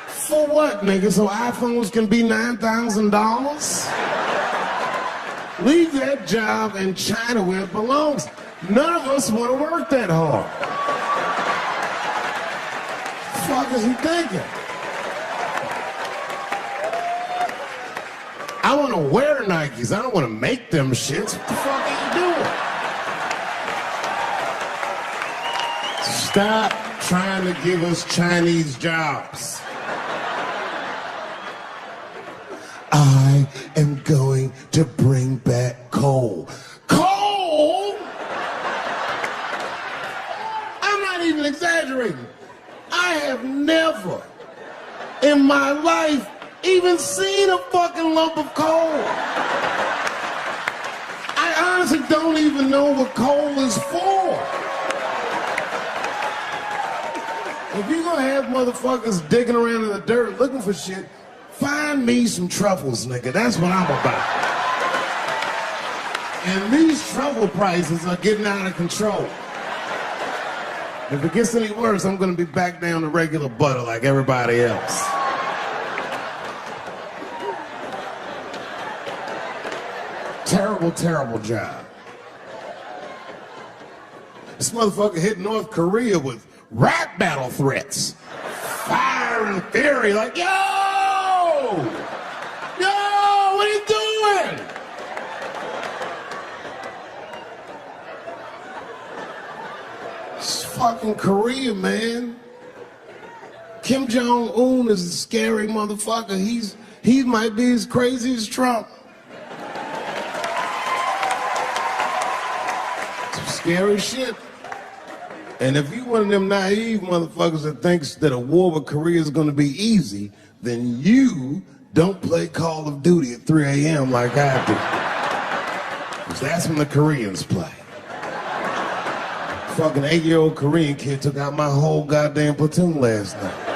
For what, nigga? So iPhones can be $9,000? Leave that job in China where it belongs. None of us want to work that hard. What the fuck is he thinking? I want to wear Nikes. I don't want to make them shits. What the fuck are you doing? Stop trying to give us Chinese jobs. I am going to bring back coal. Coal? I'm not even exaggerating. I have never in my life even seen a fucking lump of coal. I honestly don't even know what coal is for. If you're gonna have motherfuckers digging around in the dirt looking for shit, find me some truffles, nigga. That's what I'm about. And these truffle prices are getting out of control. If it gets any worse, I'm gonna be back down to regular butter like everybody else. Terrible, terrible job. This motherfucker hit North Korea with rap battle threats. Fire and fury, like, yo! Yo, what are you doing? It's fucking Korea, man. Kim Jong-un is a scary motherfucker. He might be as crazy as Trump. Some scary shit. And if you one of them naive motherfuckers that thinks that a war with Korea is gonna be easy, then you don't play Call of Duty at 3 a.m. like I do. Because that's when the Koreans play. Fucking 8-year-old Korean kid took out my whole goddamn platoon last night.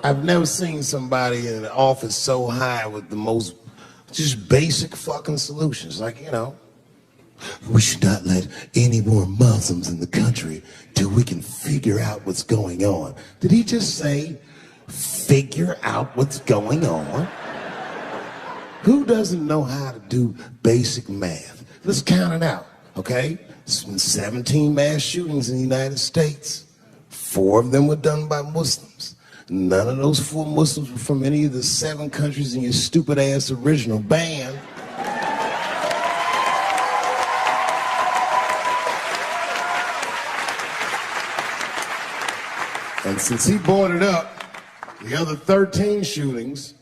I've never seen somebody in an office so high with the most just basic fucking solutions. Like, you know, we should not let any more Muslims in the country till we can figure out what's going on. Did he just say, figure out what's going on? Who doesn't know how to do basic math? Let's count it out, okay? There's been 17 mass shootings in the United States. 4 of them were done by Muslims. None of those 4 Muslims were from any of the 7 countries in your stupid ass original band. And since he brought it up, the other 13 shootings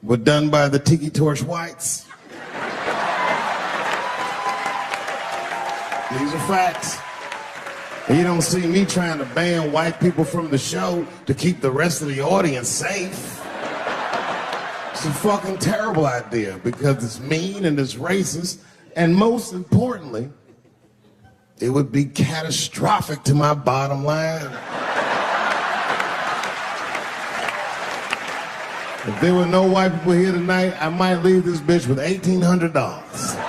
were done by the Tiki Torch Whites. These are facts. And you don't see me trying to ban white people from the show to keep the rest of the audience safe. It's a fucking terrible idea because it's mean and it's racist. And most importantly, it would be catastrophic to my bottom line. If there were no white people here tonight, I might leave this bitch with $1,800.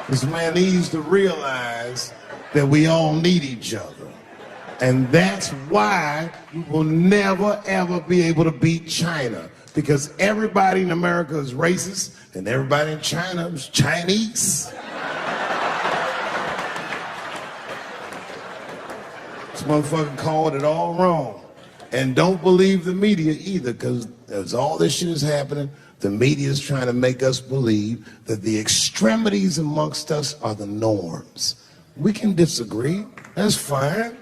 This man needs to realize that we all need each other. And that's why we will never, ever be able to beat China. Because everybody in America is racist, and everybody in China is Chinese. This motherfucker called it all wrong. And don't believe the media either, because as all this shit is happening, the media is trying to make us believe that the extremities amongst us are the norms. We can disagree, that's fine.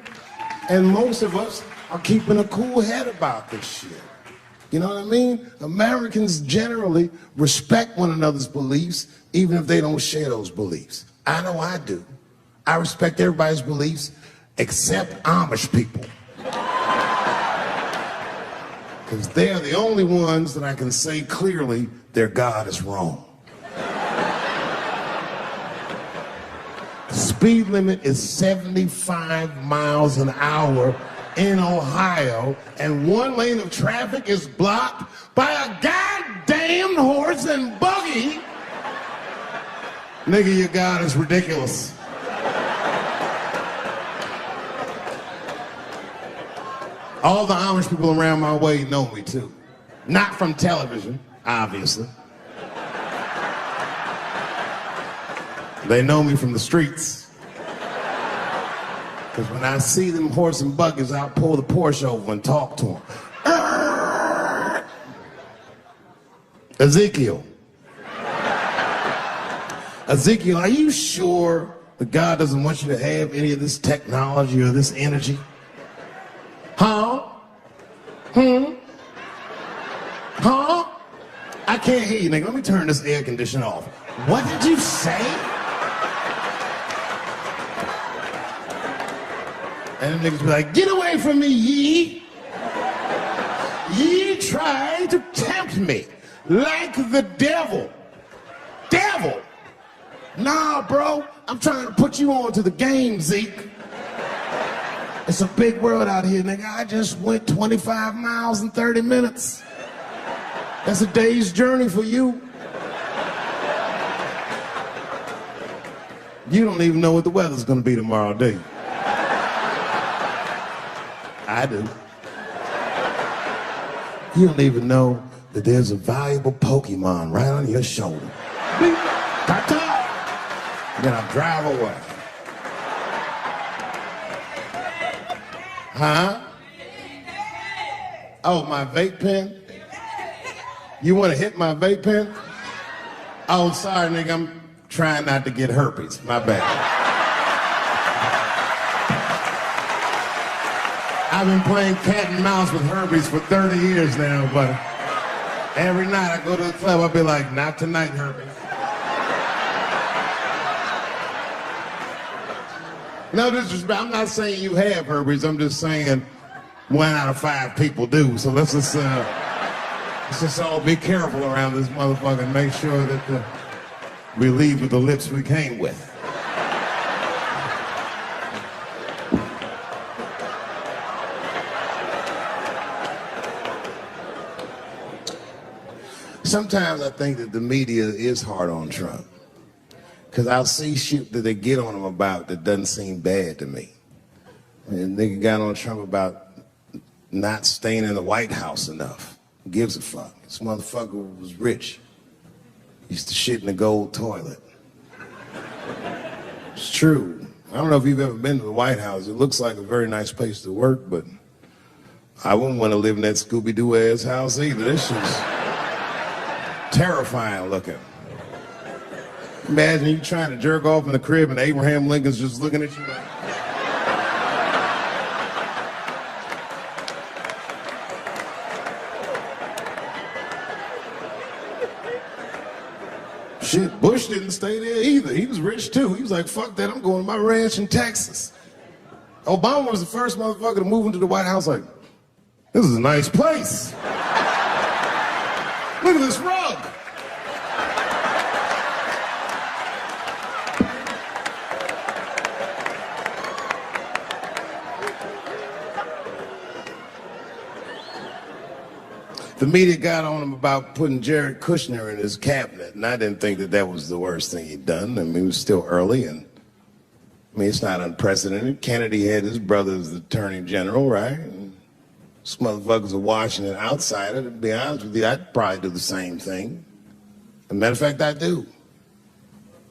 And most of us are keeping a cool head about this shit. You know what I mean? Americans generally respect one another's beliefs, even if they don't share those beliefs. I know I do. I respect everybody's beliefs except Amish people. Because they're the only ones that I can say clearly their God is wrong. The speed limit is 75 miles an hour in Ohio, and 1 lane of traffic is blocked by a goddamn horse and buggy. Nigga, your God is ridiculous. All the Amish people around my way know me too. Not from television, obviously. They know me from the streets. Because when I see them horse and buggies, I'll pull the Porsche over and talk to them. Ezekiel, are you sure that God doesn't want you to have any of this technology or this energy? Huh? Huh? I can't hear you, nigga. Let me turn this air conditioner off. What did you say? And the niggas be like, get away from me, ye. Ye tried to tempt me like the devil. Devil? Nah, bro. I'm trying to put you on to the game, Zeke. It's a big world out here, nigga. I just went 25 miles in 30 minutes. That's a day's journey for you. You don't even know what the weather's gonna be tomorrow, do you? I do. You don't even know that there's a valuable Pokemon right on your shoulder. Ta-ta! Then I drive away. Huh? Oh, my vape pen? You want to hit my vape pen? Oh, sorry, nigga. I'm trying not to get herpes. My bad. I've been playing cat and mouse with herpes for 30 years now, but every night I go to the club, I'll be like, not tonight, herpes. No disrespect. I'm not saying you have herpes. I'm just saying 1 out of 5 people do. So let's just all be careful around this motherfucker and make sure that we leave with the lips we came with. Sometimes I think that the media is hard on Trump. Because I'll see shit that they get on him about that doesn't seem bad to me. And they got on Trump about not staying in the White House enough. Who gives a fuck? This motherfucker was rich. Used to shit in the gold toilet. It's true. I don't know if you've ever been to the White House. It looks like a very nice place to work, but I wouldn't want to live in that Scooby-Doo ass house either. This is terrifying looking. Imagine you trying to jerk off in the crib and Abraham Lincoln's just looking at you like... Shit, Bush didn't stay there either. He was rich too. He was like, fuck that, I'm going to my ranch in Texas. Obama was the first motherfucker to move into the White House like, this is a nice place. Look at this rug. The media got on him about putting Jared Kushner in his cabinet, and I didn't think that that was the worst thing he'd done. I mean, it was still early, and I mean, it's not unprecedented. Kennedy had his brother as the attorney general, right? And this motherfucker's a Washington outsider. To be honest with you, I'd probably do the same thing. As a matter of fact, I do.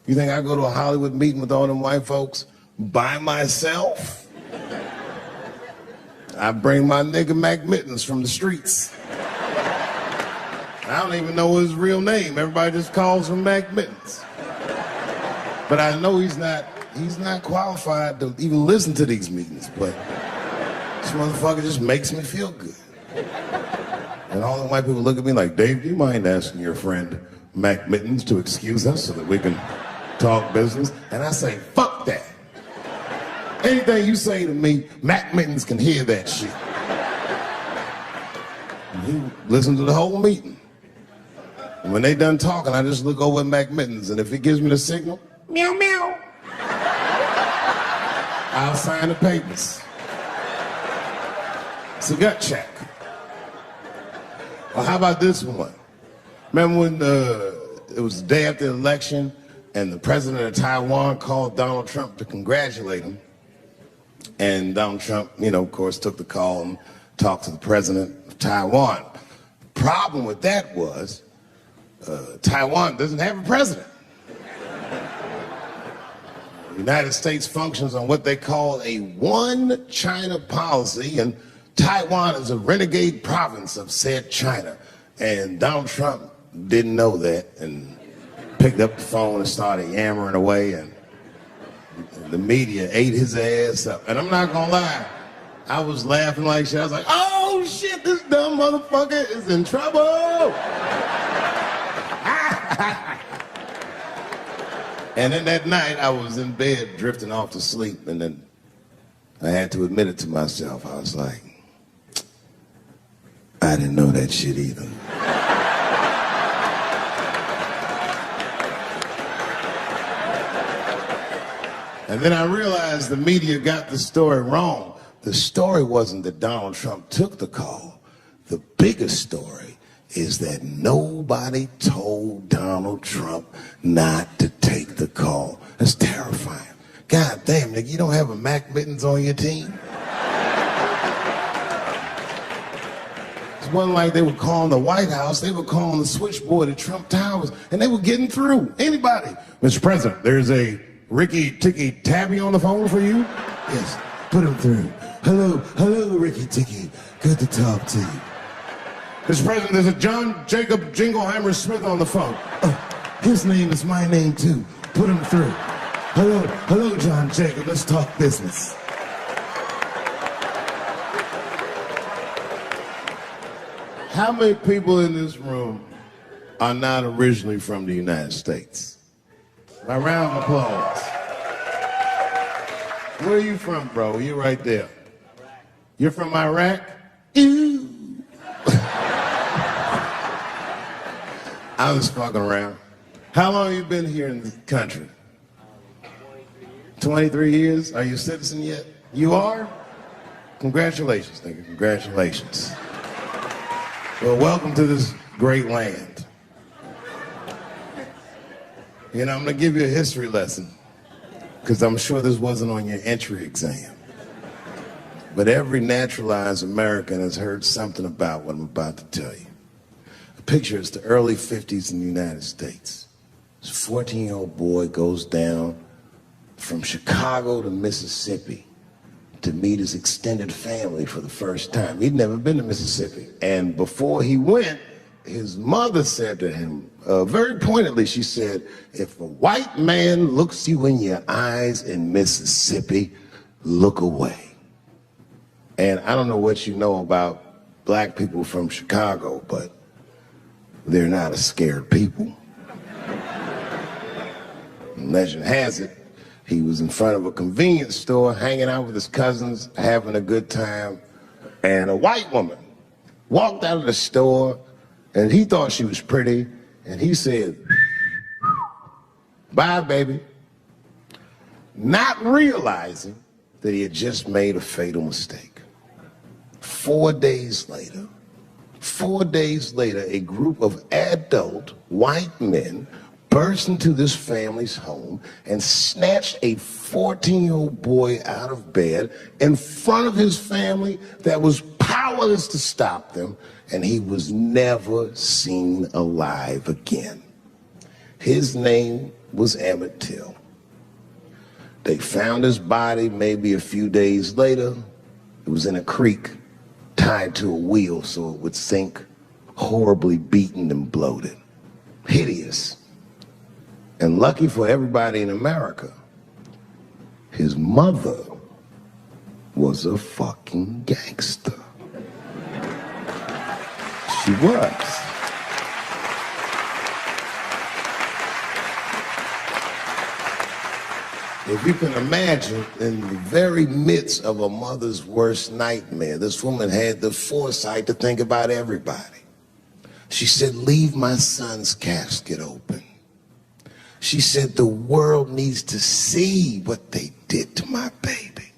You think I go to a Hollywood meeting with all them white folks by myself? I bring my nigga Mac Mittens from the streets. I don't even know his real name. Everybody just calls him Mac Mittens. But I know he's not qualified to even listen to these meetings, but this motherfucker just makes me feel good. And all the white people look at me like, Dave, do you mind asking your friend Mac Mittens to excuse us so that we can talk business? And I say, fuck that. Anything you say to me, Mac Mittens can hear that shit. And he listened to the whole meeting. And when they done talking, I just look over at Mac Mittens, and if he gives me the signal, meow, meow, I'll sign the papers. It's a gut check. Well, how about this one? Remember when it was the day after the election, and the president of Taiwan called Donald Trump to congratulate him? And Donald Trump, you know, of course, took the call and talked to the president of Taiwan. Problem with that was, Taiwan doesn't have a president. The United States functions on what they call a one China policy, and Taiwan is a renegade province of said China. And Donald Trump didn't know that and picked up the phone and started yammering away, and the media ate his ass up. And I'm not gonna lie, I was laughing like shit. I was like, oh shit, this dumb motherfucker is in trouble. And then that night, I was in bed drifting off to sleep, and then I had to admit it to myself. I was like, I didn't know that shit either. And then I realized the media got the story wrong. The story wasn't that Donald Trump took the call. The biggest story is that nobody told Donald Trump not to take the call. That's terrifying. God damn, nigga, you don't have a Mac Mittens on your team? It wasn't like they were calling the White House, they were calling the switchboard at Trump Towers, and they were getting through. Anybody. Mr. President, there's a Ricky Ticky Tabby on the phone for you? Yes, put him through. Hello, Ricky Ticky. Good to talk to you. Mr. President, there's a John Jacob Jingleheimer Smith on the phone. His name is my name too. Put him through. Hello, John Jacob. Let's talk business. How many people in this room are not originally from the United States? A round of applause. Where are you from, bro? You're right there. You're from Iraq? Ew. I was fucking around. How long have you been here in the country? 23 years? Are you a citizen yet? You are? Congratulations, nigga. Congratulations. Well, welcome to this great land. You know, I'm going to give you a history lesson because I'm sure this wasn't on your entry exam. But every naturalized American has heard something about what I'm about to tell you. A picture is the early 50s in the United States. This 14-year-old boy goes down from Chicago to Mississippi to meet his extended family for the first time. He'd never been to Mississippi. And before he went, his mother said to him, very pointedly, she said, if a white man looks you in your eyes in Mississippi, look away. And I don't know what you know about black people from Chicago, but they're not a scared people. Legend has it, he was in front of a convenience store, hanging out with his cousins, having a good time, and a white woman walked out of the store, and he thought she was pretty, and he said, bye, baby, not realizing that he had just made a fatal mistake. 4 days later, a group of adult white men burst into this family's home and snatched a 14-year-old boy out of bed in front of his family that was powerless to stop them, and he was never seen alive again. His name was Emmett Till. They found his body maybe a few days later. It was in a creek, tied to a wheel so it would sink, horribly beaten and bloated. Hideous. And lucky for everybody in America, his mother was a fucking gangster. She was. If you can imagine, in the very midst of a mother's worst nightmare, this woman had the foresight to think about everybody. She said, leave my son's casket open. She said, the world needs to see what they did to my baby.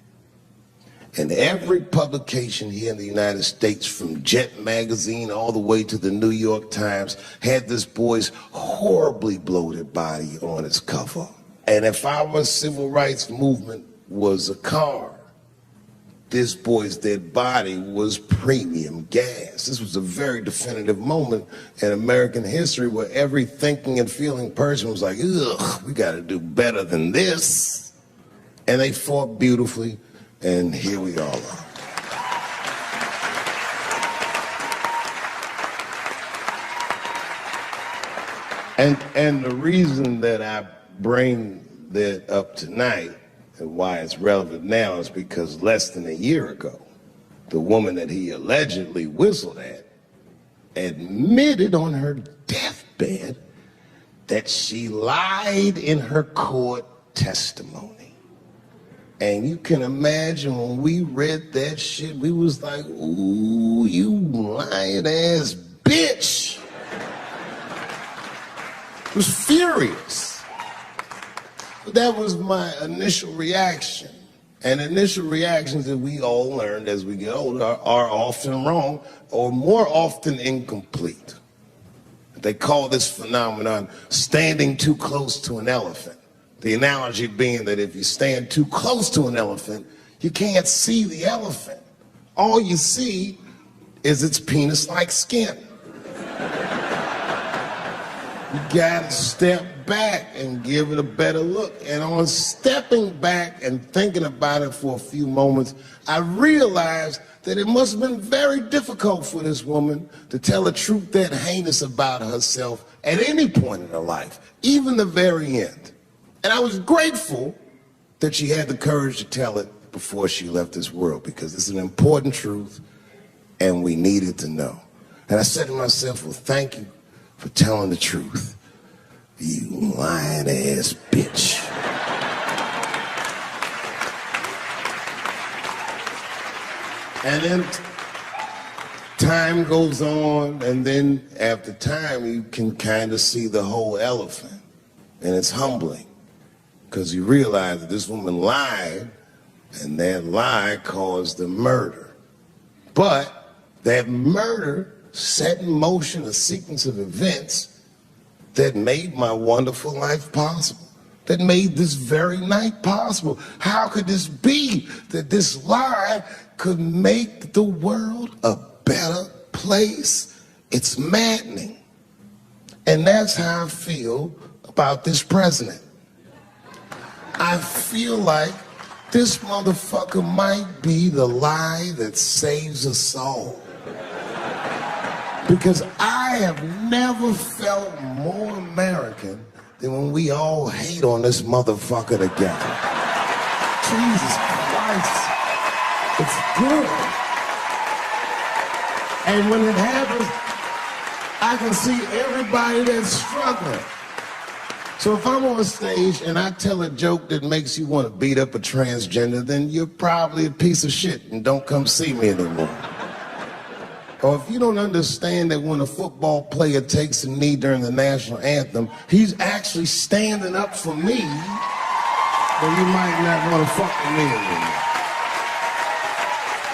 And every publication here in the United States, from Jet Magazine all the way to the New York Times, had this boy's horribly bloated body on its cover. And if our civil rights movement was a car, this boy's dead body was premium gas. This was a very definitive moment in American history where every thinking and feeling person was like, ugh, we gotta do better than this. And they fought beautifully, and here we all are. And the reason that I bring that up tonight and why it's relevant now is because less than a year ago, the woman that he allegedly whistled at admitted on her deathbed that she lied in her court testimony. And you can imagine when we read that shit, we was like, ooh, you lying ass bitch. I was furious. That was my initial reaction. And initial reactions that we all learned as we get older are often wrong or more often incomplete. They call this phenomenon standing too close to an elephant. The analogy being that if you stand too close to an elephant, you can't see the elephant. All you see is its penis-like skin. You gotta step back and give it a better look. And on stepping back and thinking about it for a few moments, I realized that it must have been very difficult for this woman to tell a truth that heinous about herself at any point in her life, even the very end. And I was grateful that she had the courage to tell it before she left this world, because it's an important truth and we needed to know. And I said to myself, well, thank you for telling the truth, you lying ass bitch. And then time goes on, and then after time, you can kind of see the whole elephant. And it's humbling, because you realize that this woman lied, and that lie caused the murder. But that murder set in motion a sequence of events that made my wonderful life possible, that made this very night possible. How could this be that this lie could make the world a better place? It's maddening. And that's how I feel about this president. I feel like this motherfucker might be the lie that saves us all. Because I have never felt more American than when we all hate on this motherfucker together. Jesus Christ. It's good. And when it happens, I can see everybody that's struggling. So if I'm on stage and I tell a joke that makes you want to beat up a transgender, then you're probably a piece of shit and don't come see me anymore. Or if you don't understand that when a football player takes a knee during the national anthem, he's actually standing up for me, then you might not want to fuck with me anymore.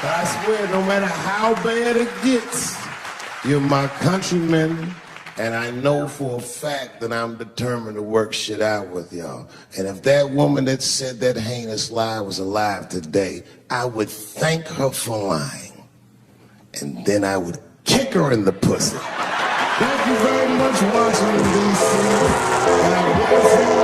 But I swear, no matter how bad it gets, you're my countrymen, and I know for a fact that I'm determined to work shit out with y'all. And if that woman that said that heinous lie was alive today, I would thank her for lying. And then I would kick her in the pussy. Thank you very much for watching, DC. God bless you.